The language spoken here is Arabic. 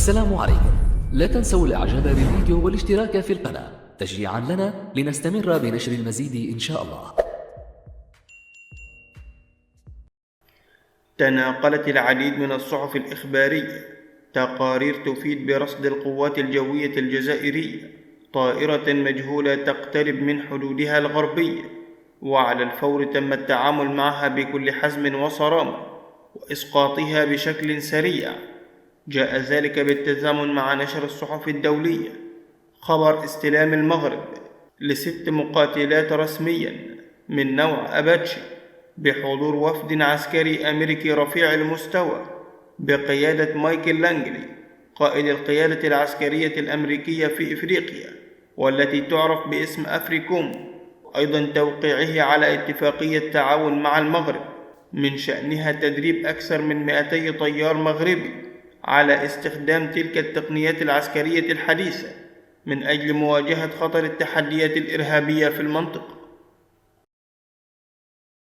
السلام عليكم. لا تنسوا الاعجاب بالفيديو والاشتراك في القناة تشجيعا لنا لنستمر بنشر المزيد إن شاء الله. تناقلت العديد من الصحف الإخبارية تقارير تفيد برصد القوات الجوية الجزائرية طائرة مجهولة تقترب من حدودها الغربية، وعلى الفور تم التعامل معها بكل حزم وصرامة وإسقاطها بشكل سريع. جاء ذلك بالتزامن مع نشر الصحف الدولية خبر استلام المغرب ل6 مقاتلات رسميا من نوع أباتشي بحضور وفد عسكري أمريكي رفيع المستوى بقيادة مايكل لانجلي قائد القيادة العسكرية الأمريكية في إفريقيا والتي تعرف باسم أفريكوم، وأيضا توقيعه على اتفاقية تعاون مع المغرب من شأنها تدريب أكثر من 200 طيار مغربي على استخدام تلك التقنيات العسكرية الحديثة من أجل مواجهة خطر التحديات الإرهابية في المنطقة.